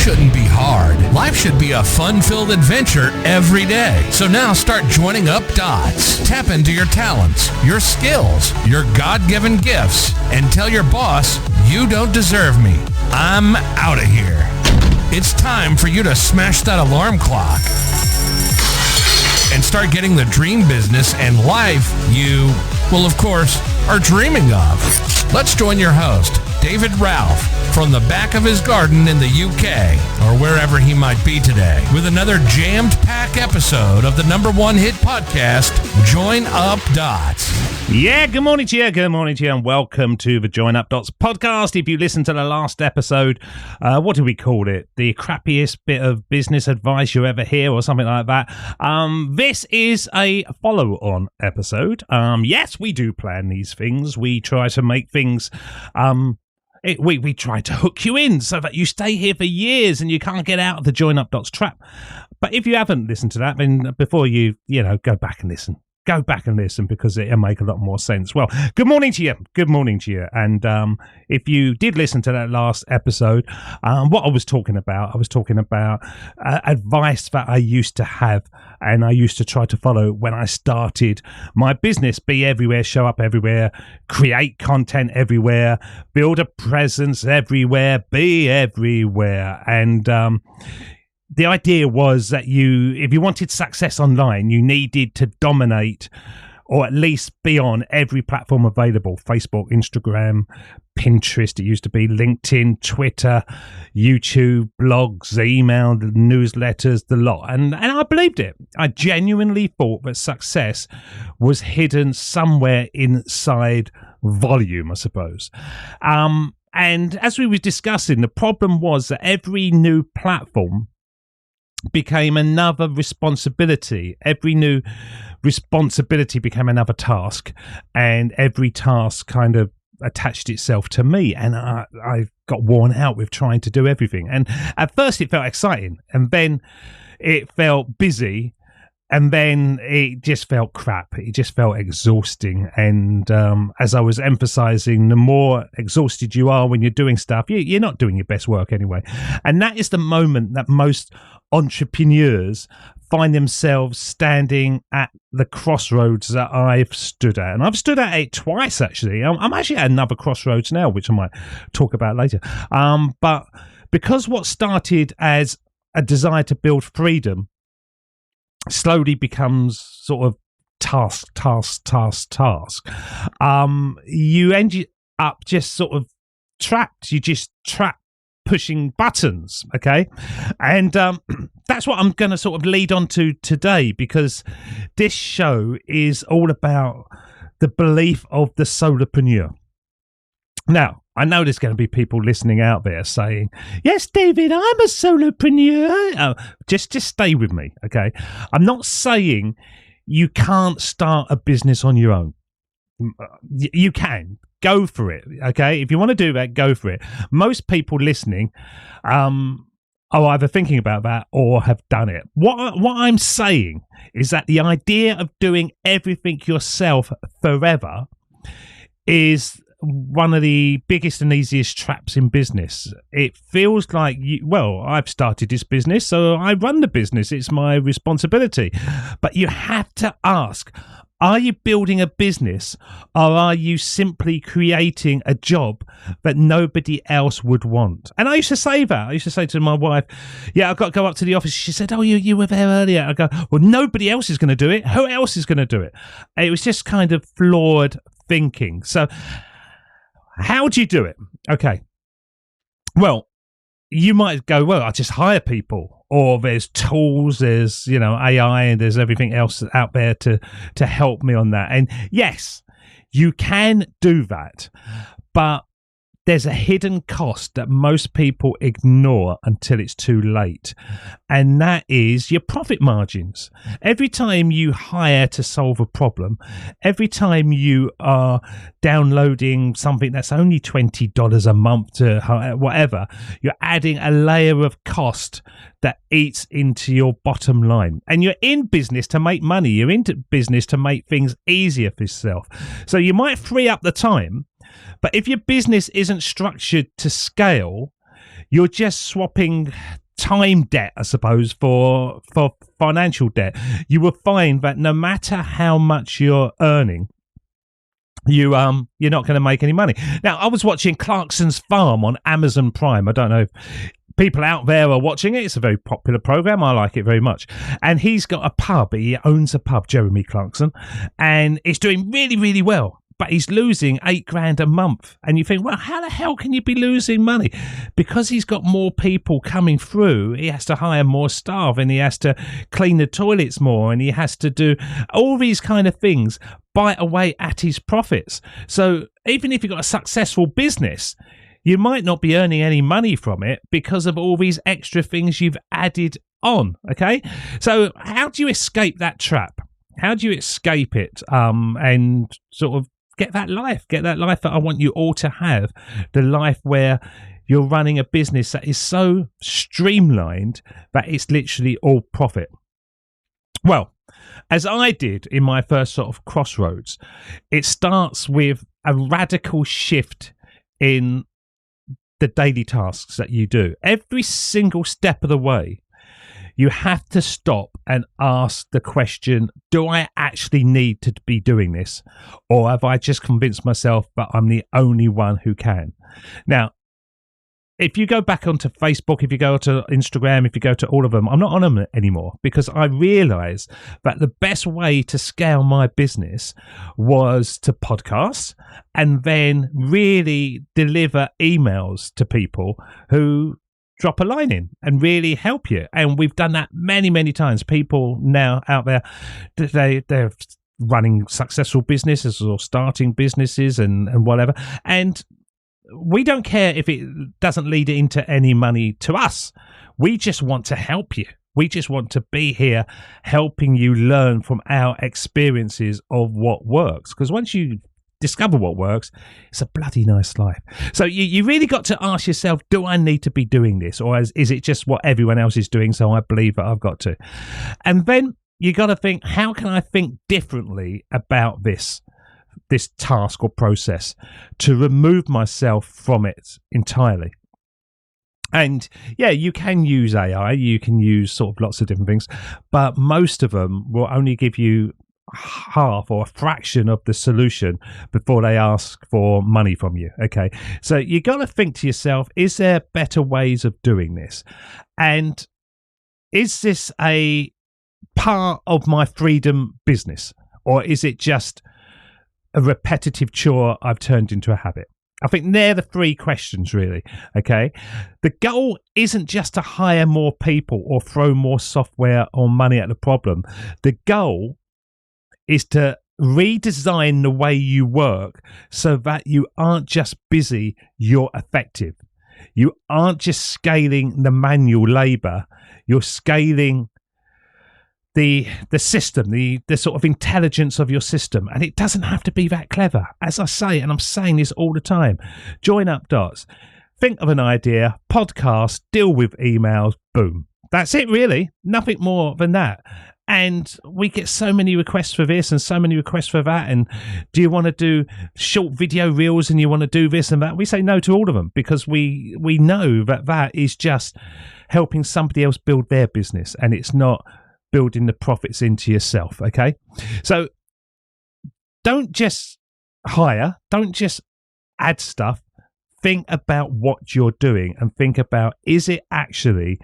shouldn't be hard. Life should be a fun-filled adventure every day. So now start joining up dots. Tap into your talents, your skills, your God-given gifts, and tell your boss, you don't deserve me. I'm out of here. It's time for you to smash that alarm clock and start getting the dream business and life you, well, of course, are dreaming of. Let's join your host, David Ralph, from the back of his garden in the UK, or wherever he might be today, with another jammed-packed episode of the #1 hit podcast, Join Up Dots. Yeah, good morning to you, and welcome to the Join Up Dots podcast. If you listened to the last episode, what do we call it? The crappiest bit of business advice you ever hear, or something like that. This is a follow-on episode. Yes, we do plan these things. We try to make things... We try to hook you in so that you stay here for years and you can't get out of the Join Up Dots trap. But if you haven't listened to that, then before you go back and listen. Go back and listen, because it'll make a lot more sense. Well, good morning to you. And if you did listen to that last episode, what I was talking about advice that I used to have and I used to try to follow when I started my business. Be everywhere, show up everywhere, create content everywhere, build a presence everywhere, be everywhere. And the idea was that if you wanted success online, you needed to dominate, or at least be on every platform available: Facebook, Instagram, Pinterest, it used to be LinkedIn, Twitter, YouTube, blogs, email, newsletters, the lot. And I believed it. I genuinely thought that success was hidden somewhere inside volume, I suppose. And as we were discussing, the problem was that every new platform became another responsibility. Every new responsibility became another task, and every task kind of attached itself to me, and I got worn out with trying to do everything. And at first it felt exciting, and then it felt busy, and then it just felt crap. It just felt exhausting. And as I was emphasizing, the more exhausted you are when you're doing stuff, you're not doing your best work anyway. And that is the moment that most entrepreneurs find themselves standing at the crossroads that I've stood at. And I've stood at it twice, actually. I'm actually at another crossroads now, which I might talk about later. But because what started as a desire to build freedom slowly becomes sort of task. You end up just sort of trapped. You just trapped pushing buttons, okay? And that's what I'm going to sort of lead on to today, because this show is all about the belief of the solopreneur. Now, I know there's going to be people listening out there saying, yes, David, I'm a solopreneur. Just stay with me, okay? I'm not saying you can't start a business on your own. You can. Go for it, okay? If you want to do that, go for it. Most people listening are either thinking about that or have done it. What I'm saying is that the idea of doing everything yourself forever is one of the biggest and easiest traps in business. It feels like, I've started this business, so I run the business. It's my responsibility. But you have to ask, are you building a business, or are you simply creating a job that nobody else would want? And I used to say that. I used to say to my wife, yeah, I've got to go up to the office. She said, oh, you were there earlier. I go, well, nobody else is going to do it. Who else is going to do it? And it was just kind of flawed thinking. So how do you do it? Okay. Well, you might go, well, I just hire people. Or there's tools, there's, AI, and there's everything else out there to help me on that. And yes, you can do that, but there's a hidden cost that most people ignore until it's too late, and that is your profit margins. Every time you hire to solve a problem, every time you are downloading something that's only $20 a month to whatever, you're adding a layer of cost that eats into your bottom line. And you're in business to make money. You're into business to make things easier for yourself. So you might free up the time, but if your business isn't structured to scale, you're just swapping time debt, I suppose, for financial debt. You will find that no matter how much you're earning, you're not going to make any money. Now, I was watching Clarkson's Farm on Amazon Prime. I don't know if people out there are watching it. It's a very popular program. I like it very much. And he's got a pub. He owns a pub, Jeremy Clarkson, and it's doing really, really well. But he's losing $8,000 a month. And you think, well, how the hell can you be losing money? Because he's got more people coming through. He has to hire more staff, and he has to clean the toilets more, and he has to do all these kind of things, bite away at his profits. So even if you've got a successful business, you might not be earning any money from it because of all these extra things you've added on. Okay. So how do you escape that trap? How do you escape it and sort of get that life that I want you all to have, the life where you're running a business that is so streamlined that it's literally all profit? Well, as I did in my first sort of crossroads, it starts with a radical shift in the daily tasks that you do. Every single step of the way, you have to stop and ask the question, do I actually need to be doing this? Or have I just convinced myself that I'm the only one who can? Now, if you go back onto Facebook, if you go to Instagram, if you go to all of them, I'm not on them anymore because I realized that the best way to scale my business was to podcast and then really deliver emails to people who drop a line in and really help you. And we've done that many, many times. People now out there, they're running successful businesses or starting businesses and whatever. And we don't care if it doesn't lead into any money to us. We just want to help you. We just want to be here helping you learn from our experiences of what works. Because once you discover what works, it's a bloody nice life. So you really got to ask yourself, do I need to be doing this? Or is it just what everyone else is doing, so I believe that I've got to? And then you got to think, how can I think differently about this task or process to remove myself from it entirely? And yeah, you can use AI, you can use sort of lots of different things, but most of them will only give you half or a fraction of the solution before they ask for money from you. Okay, so you got to think to yourself, is there better ways of doing this? And is this a part of my freedom business, or is it just a repetitive chore I've turned into a habit? I think they're the three questions, really. Okay. The goal isn't just to hire more people or throw more software or money at the problem. The goal is to redesign the way you work so that you aren't just busy, you're effective. You aren't just scaling the manual labor, you're scaling the system, the sort of intelligence of your system. And it doesn't have to be that clever. As I say, and I'm saying this all the time, join up dots. Think of an idea, podcast, deal with emails, boom. That's it, really. Nothing more than that. And we get so many requests for this and so many requests for that. And do you want to do short video reels and you want to do this and that? We say no to all of them because we know that is just helping somebody else build their business, and it's not building the profits into yourself. Okay. So don't just hire, don't just add stuff. Think about what you're doing and think about, is it actually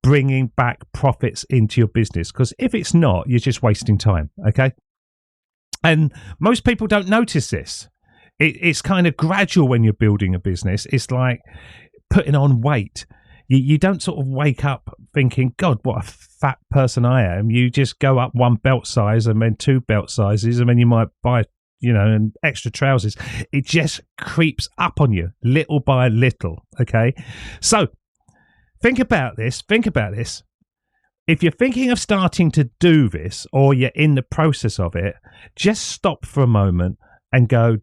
bringing back profits into your business? Because if it's not, you're just wasting time. Okay. And most people don't notice this. It's kind of gradual when you're building a business. It's like putting on weight. You don't sort of wake up thinking, God, what a fat person I am. You just go up one belt size and then two belt sizes, and then you might buy, and extra trousers. It just creeps up on you little by little. Okay. So think about this. If you're thinking of starting to do this, or you're in the process of it, just stop for a moment and go,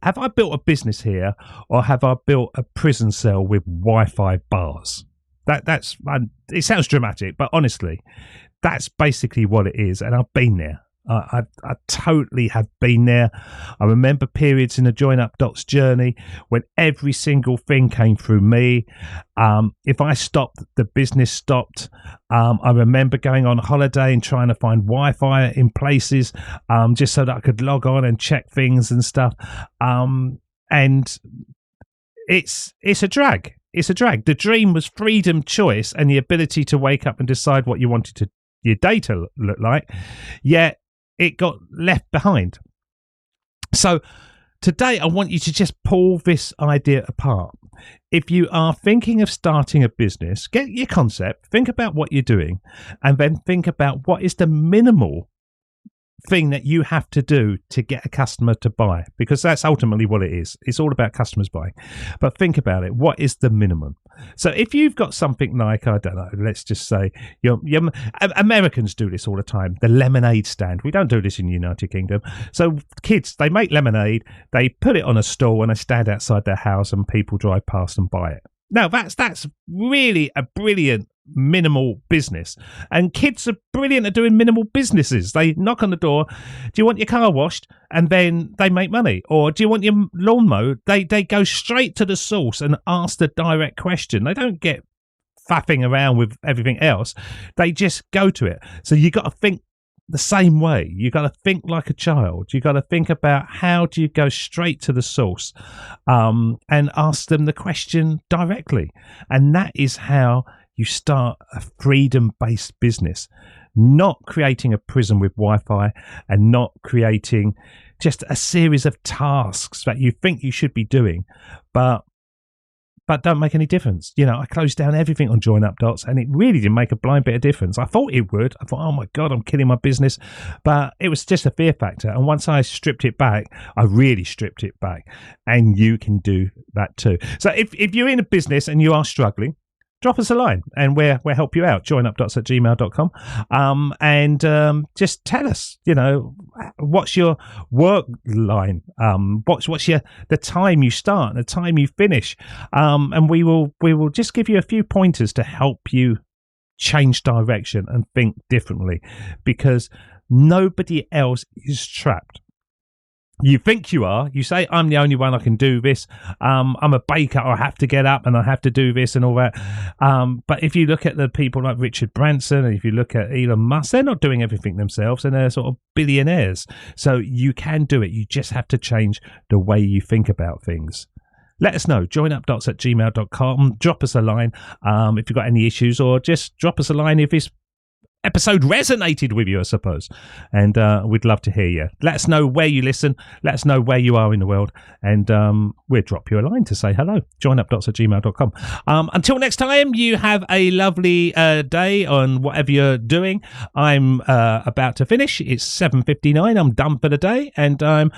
have I built a business here, or have I built a prison cell with Wi-Fi bars? That's it sounds dramatic, but honestly, that's basically what it is. And I've been there. I totally have been there. I remember periods in the Join Up Dots journey when every single thing came through me. If I stopped, the business stopped. I remember going on holiday and trying to find Wi-Fi in places just so that I could log on and check things and stuff. And it's a drag. It's a drag. The dream was freedom, choice, and the ability to wake up and decide what you wanted your day to look like. Yet it got left behind. So today I want you to just pull this idea apart. If you are thinking of starting a business, get your concept, think about what you're doing, and then think about what is the minimal thing that you have to do to get a customer to buy, because that's ultimately what it is. It's all about customers buying. But think about it. What is the minimum? So if you've got something like, I don't know, let's just say, Americans do this all the time, the lemonade stand. We don't do this in the United Kingdom. So kids, they make lemonade, they put it on a stall and they stand outside their house and people drive past and buy it. Now, that's really a brilliant minimal business, and kids are brilliant at doing minimal businesses. They knock on the door, do you want your car washed? And then they make money. Or do you want your lawn mowed? They go straight to the source and ask the direct question. They don't get faffing around with everything else. They just go to it. So you got to think the same way. You got to think like a child. You got to think about how do you go straight to the source and ask them the question directly. And that is how you start a freedom-based business, not creating a prison with Wi-Fi and not creating just a series of tasks that you think you should be doing, but don't make any difference. You know, I closed down everything on Join Up Dots and it really didn't make a blind bit of difference. I thought it would. I thought, oh my God, I'm killing my business. But it was just a fear factor. And once I stripped it back, I really stripped it back. And you can do that too. So if you're in a business and you are struggling, drop us a line and we'll help you out. joinupdots@gmail.com. And just tell us, you know, what's your work line? What's the time you start and the time you finish? And we will just give you a few pointers to help you change direction and think differently, because nobody else is trapped. You think you are. You say, I'm the only one I can do this. I'm a baker. I have to get up and I have to do this and all that. But if you look at the people like Richard Branson, and if you look at Elon Musk, they're not doing everything themselves and they're sort of billionaires. So you can do it. You just have to change the way you think about things. Let us know. joinupdots@gmail.com. Drop us a line if you've got any issues, or just drop us a line if this episode resonated with you, I suppose. And we'd love to hear you. Let us know where you listen. Let us know where you are in the world. And we'll drop you a line to say hello. joinupdots@gmail.com. Until next time, you have a lovely day on whatever you're doing. I'm about to finish. It's 7:59. I'm done for the day. And I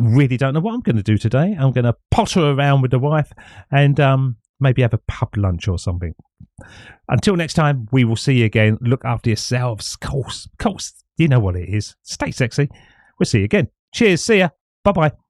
really don't know what I'm going to do today. I'm going to potter around with the wife and maybe have a pub lunch or something. Until next time, we will see you again. Look after yourselves. Of course, you know what it is. Stay sexy. We'll see you again. Cheers. See ya. Bye-bye.